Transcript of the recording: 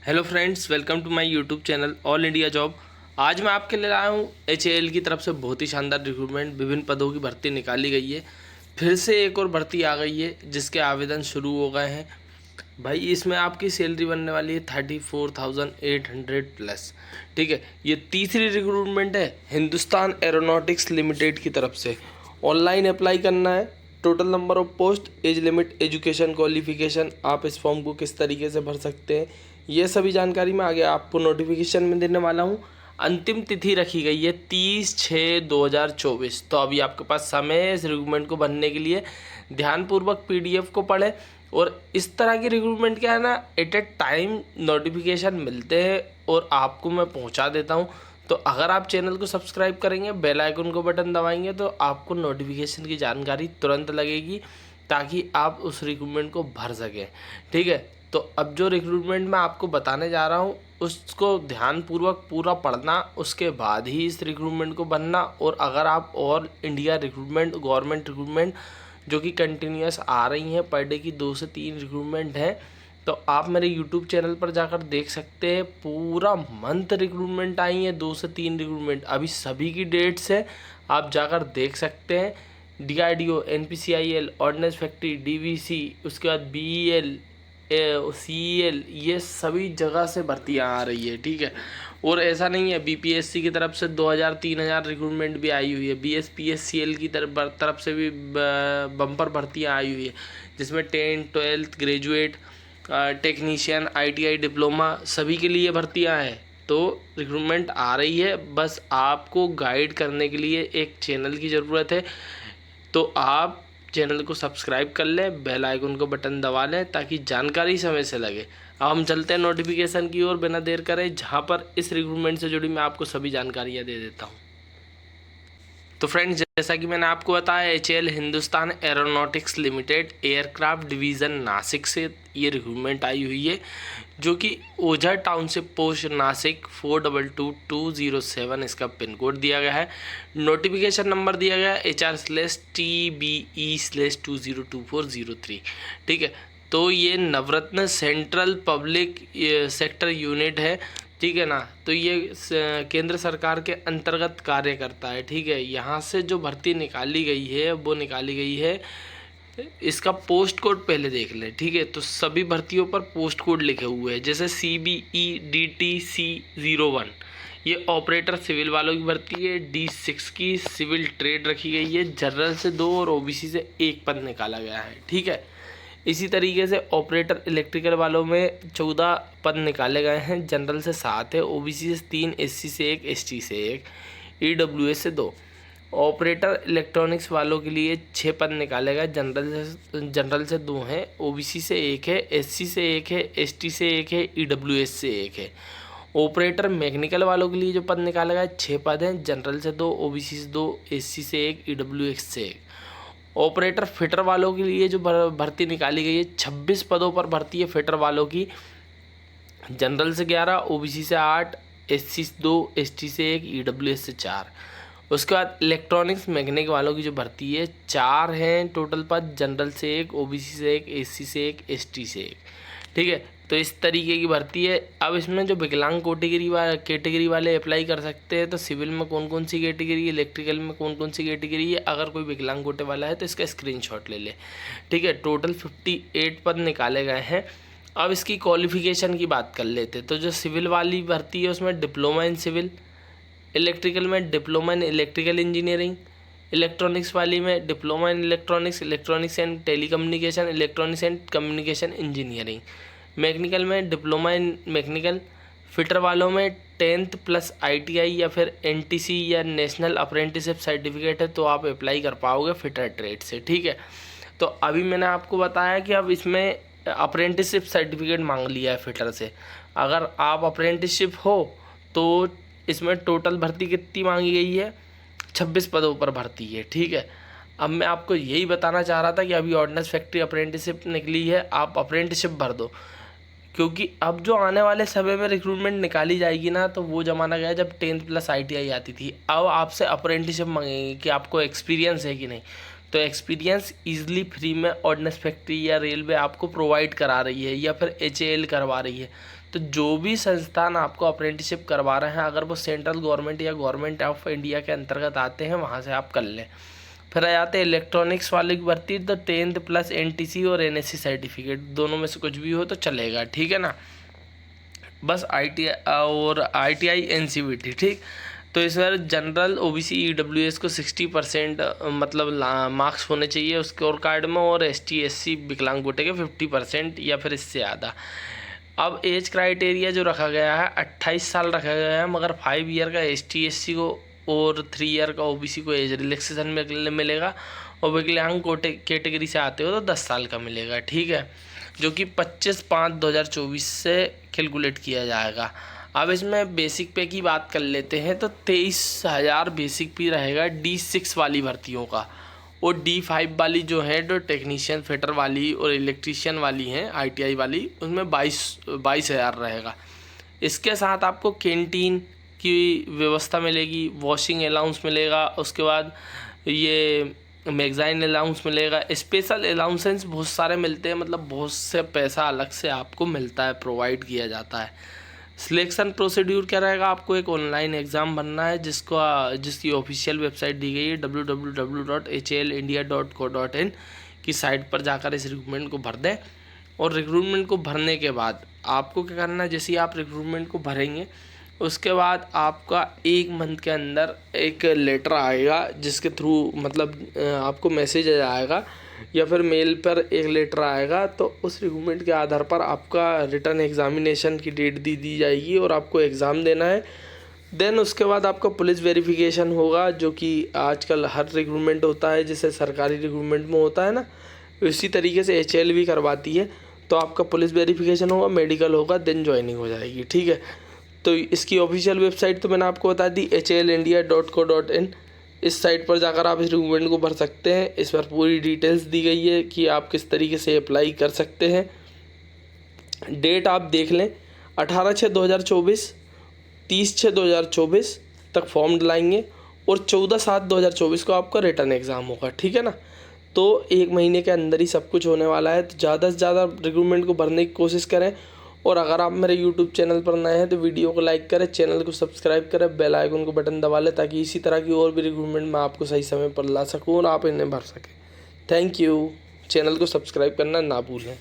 Hello friends, welcome to my YouTube channel all India job. आज मैं आपके लिए लाया हूँ HAL की तरफ से बहुत ही शानदार रिक्रूटमेंट। विभिन्न पदों की भर्ती निकाली गई है। फिर से एक और भर्ती आ गई है जिसके आवेदन शुरू हो गए हैं। भाई इसमें आपकी सैलरी बनने वाली है 34,800 प्लस। ठीक है, ये तीसरी रिक्रूटमेंट है हिंदुस्तान एरोनॉटिक्स लिमिटेड की तरफ से। ऑनलाइन अप्लाई करना है। Total number of post, age limit, education qualification, आप इस फॉर्म को किस तरीके से भर सकते हैं, ये सभी जानकारी मैं आगे आपको नोटिफिकेशन में देने वाला हूँ। अंतिम तिथि रखी गई है 30/6/2024। तो अभी आपके पास समय है इस रिक्रूटमेंट को भरने के लिए। ध्यानपूर्वक PDF को पढ़ें। और इस तरह की रिक्रूटमेंट क्या है ना, एट ए टाइम नोटिफिकेशन मिलते हैं और आपको मैं पहुंचा देता हूं। तो अगर आप चैनल को सब्सक्राइब करेंगे, बेल आइकन को बटन दबाएंगे, तो आपको नोटिफिकेशन की जानकारी तुरंत लगेगी ताकि आप उस रिक्रूटमेंट को भर सकें। ठीक है, तो अब जो रिक्रूटमेंट मैं आपको बताने जा रहा हूँ उसको ध्यानपूर्वक पूरा पढ़ना, उसके बाद ही इस रिक्रूटमेंट को भरना। और अगर आप all India recruitment, government recruitment जो कि कंटिन्यूस आ रही हैं, पर डे की 2 से 3 रिक्रूटमेंट हैं, तो आप मेरे यूट्यूब चैनल पर जाकर देख सकते हैं। पूरा मंथ रिक्रूटमेंट आई हैं, 2 से 3 रिक्रूटमेंट। अभी सभी की डेट्स है, आप जाकर देख सकते हैं। DRDO, NPCIL, ordnance factory, DVC, उसके बाद BEL, CEL, ये सभी जगह से भर्तियाँ आ रही है। ठीक है, और ऐसा नहीं है, BPSC की तरफ से 2000-3000 रिक्रूटमेंट भी आई हुई है। BSPSCL की तरफ से भी बम्पर भर्तियाँ आई हुई है, जिसमें 10th 12th graduate, technician, ITI diploma, सभी के लिए भर्तियाँ हैं। तो रिक्रूटमेंट आ रही है, बस आपको गाइड करने के लिए एक चैनल की ज़रूरत है। तो आप चैनल को सब्सक्राइब कर लें, बेल आइकन को बटन दबा लें ताकि जानकारी समय से लगे। अब हम चलते हैं नोटिफिकेशन की ओर बिना देर करे, जहां पर इस रिक्रूटमेंट से जुड़ी मैं आपको सभी जानकारियां दे देता हूं। तो फ्रेंड्स, जैसा कि मैंने आपको बताया, HAL Hindustan aeronautics limited aircraft division Nashik से ये रिक्रूटमेंट आई हुई है, जो कि ओझा टाउनशिप पोस्ट नासिक 422207 इसका पिन कोड दिया गया है। नोटिफिकेशन नंबर दिया गया है HR/TBE/202403। ठीक है, तो ये नवरत्न सेंट्रल पब्लिक सेक्टर यूनिट है। ठीक है ना, तो ये केंद्र सरकार के अंतर्गत कार्य करता है। ठीक है, यहाँ से जो भर्ती निकाली गई है वो निकाली गई है, इसका पोस्ट कोड पहले देख लें। ठीक है, तो सभी भर्तियों पर पोस्ट कोड लिखे हुए हैं, जैसे CBEDTC01, ये ऑपरेटर सिविल वालों की भर्ती है। D6 की सिविल ट्रेड रखी गई है। जनरल से 2 और OBC से 1 पद निकाला गया है। ठीक है, इसी तरीके से ऑपरेटर इलेक्ट्रिकल वालों में 14 पद निकाले गए हैं। जनरल से 7 है, OBC से 3, SC से 1, ST से 1, EWS से 2। ऑपरेटर इलेक्ट्रॉनिक्स वालों के लिए 6 पद निकाले गए। जनरल से 2 हैं, OBC से 1 है, SC से 1 है, ST से 1 है, EWS से 1 है। ऑपरेटर मैकेनिकल वालों के लिए जो पद निकाले गए 6 पद हैं। जनरल से 2, OBC से 2, SC से 1, EWS से 1। ऑपरेटर फिटर वालों के लिए जो भर्ती निकाली गई है, 26 पदों पर भर्ती है फिटर वालों की। जनरल से 11, OBC से 8, SC से 2, ST से 1, EWS से 4। उसके बाद इलेक्ट्रॉनिक्स मैकेनिक वालों की जो भर्ती है 4 हैं टोटल पद। जनरल से 1, OBC से 1, SC से 1, ST से 1। ठीक है, तो इस तरीके की भर्ती है। अब इसमें जो विकलांग कैटेगरी वाले अप्लाई कर सकते हैं, तो सिविल में कौन कौन सी कैटेगरी, इलेक्ट्रिकल में कौन कौन सी कैटेगरी है, अगर कोई विकलांग कोटे वाला है तो इसका स्क्रीनशॉट ले ले। ठीक है, टोटल 58 पद निकाले गए हैं। अब इसकी क्वालिफिकेशन की बात कर लेते। तो जो सिविल वाली भर्ती है उसमें डिप्लोमा इन सिविल, इलेक्ट्रिकल में diploma in electrical engineering, electronics वाली में diploma in electronics, electronics and telecommunication, electronics and communication engineering, mechanical में डिप्लोमा इन मैकेनिकल। फिटर वालों में 10th प्लस ITI या फिर NTC या नेशनल अप्रेंटिसशिप सर्टिफिकेट है तो आप अप्लाई कर पाओगे फिटर ट्रेड से। ठीक है, तो अभी मैंने आपको बताया कि अब इसमें अप्रेंटिसशिप सर्टिफिकेट मांग लिया है फिटर से। अगर आप अप्रेंटिसशिप हो तो इसमें टोटल भर्ती कितनी मांगी गई है, 26 पदों पर भर्ती है। ठीक है, अब मैं आपको यही बताना चाह रहा था कि अभी ऑर्डिनेंस फैक्ट्री अप्रेंटिसशिप निकली है, आप अप्रेंटिसशिप भर दो, क्योंकि अब जो आने वाले समय में रिक्रूटमेंट निकाली जाएगी ना, तो वो ज़माना गया जब 10th प्लस ITI आती थी। अब आपसे अप्रेंटिसशिप मांगेंगे कि आपको एक्सपीरियंस है कि नहीं। तो एक्सपीरियंस ईजिली फ्री में ऑर्डिनेंस फैक्ट्री या रेलवे आपको प्रोवाइड करा रही है या फिर HAL करवा रही है। तो जो भी संस्थान आपको अप्रेंटिसशिप करवा रहे हैं, अगर वो सेंट्रल गवर्नमेंट या गवर्नमेंट ऑफ इंडिया के अंतर्गत आते हैं, वहाँ से आप कर लें। फिर आ जाते हैं इलेक्ट्रॉनिक्स वाली भर्ती, तो 10th प्लस NTC और NSC सर्टिफिकेट, दोनों में से कुछ भी हो तो चलेगा, ठीक है ना। बस ITI NCVT, ठीक। तो इसमें जनरल OBC EWS को 60% मतलब मार्क्स होने चाहिए स्कोर कार्ड में, और ST SC विकलांग कोटे के 50% या फिर इससे ज़्यादा। अब एज क्राइटेरिया जो रखा गया है 28 साल रखा गया है, मगर 5 ईयर का ST SC को और 3 ईयर का OBC को एज रिलैक्सेशन में मिलेगा, और विकलांग कोटे कैटेगरी से आते हो तो 10 साल का मिलेगा, ठीक है, जो कि 25/5/2024 से कैलकुलेट किया जाएगा। अब इसमें बेसिक पे की बात कर लेते हैं, तो 23,000 बेसिक पे रहेगा D6 वाली भर्तियों का, और D5 वाली जो है जो टेक्नीशियन फिटर वाली और इलेक्ट्रीशियन वाली हैं ITI वाली, उसमें 22,000 रहेगा। इसके साथ आपको कैंटीन की व्यवस्था मिलेगी, वॉशिंग अलाउंस मिलेगा, उसके बाद ये मैगज़ाइन अलाउंस मिलेगा, स्पेशल अलाउंसेंस बहुत सारे मिलते हैं, मतलब बहुत से पैसा अलग से आपको मिलता है, प्रोवाइड किया जाता है। सिलेक्शन प्रोसीड्यूर क्या रहेगा, आपको एक ऑनलाइन एग्ज़ाम बनना है जिसकी ऑफिशियल वेबसाइट दी गई है www.halindia.co.in की साइट पर जाकर इस रिक्रूटमेंट को भर दें। और रिक्रूटमेंट को भरने के बाद आपको क्या करना है, जैसे ही आप रिक्रूटमेंट को भरेंगे उसके बाद आपका 1 मंथ के अंदर एक लेटर आएगा, जिसके थ्रू मतलब आपको मैसेज आएगा या फिर मेल पर एक लेटर आएगा, तो उस रिक्रूटमेंट के आधार पर आपका रिटर्न एग्जामिनेशन की डेट दी जाएगी और आपको एग्ज़ाम देना है। देन उसके बाद आपका पुलिस वेरिफिकेशन होगा, जो कि आजकल हर रिक्रूटमेंट होता है, जैसे सरकारी रिक्रूटमेंट में होता है ना, इसी तरीके से HAL भी करवाती है। तो आपका पुलिस वेरिफिकेशन होगा, मेडिकल होगा, देन ज्वाइनिंग हो जाएगी, ठीक है। तो इसकी ऑफिशियल वेबसाइट तो मैंने आपको बता दी halindia.co.in, इस साइट पर जाकर आप इस रिक्रूटमेंट को भर सकते हैं। इस पर पूरी डिटेल्स दी गई है कि आप किस तरीके से अप्लाई कर सकते हैं। डेट आप देख लें, 18/6/2024, 30/6/2024 तक फॉर्म डलाएंगे, और 14/7/2024 को आपका रिटर्न एग्ज़ाम होगा, ठीक है ना। तो 1 महीने के अंदर ही सब कुछ होने वाला है। तो ज़्यादा से ज़्यादा रिक्रूटमेंट को भरने की कोशिश करें, और अगर आप मेरे YouTube चैनल पर नए हैं तो वीडियो को लाइक करें, चैनल को सब्सक्राइब करें, बेल आइकन को बटन दबा लें, ताकि इसी तरह की और भी रिक्रूटमेंट मैं आपको सही समय पर ला सकूं और आप इन्हें भर सकें। Thank you. चैनल को सब्सक्राइब करना ना भूलें।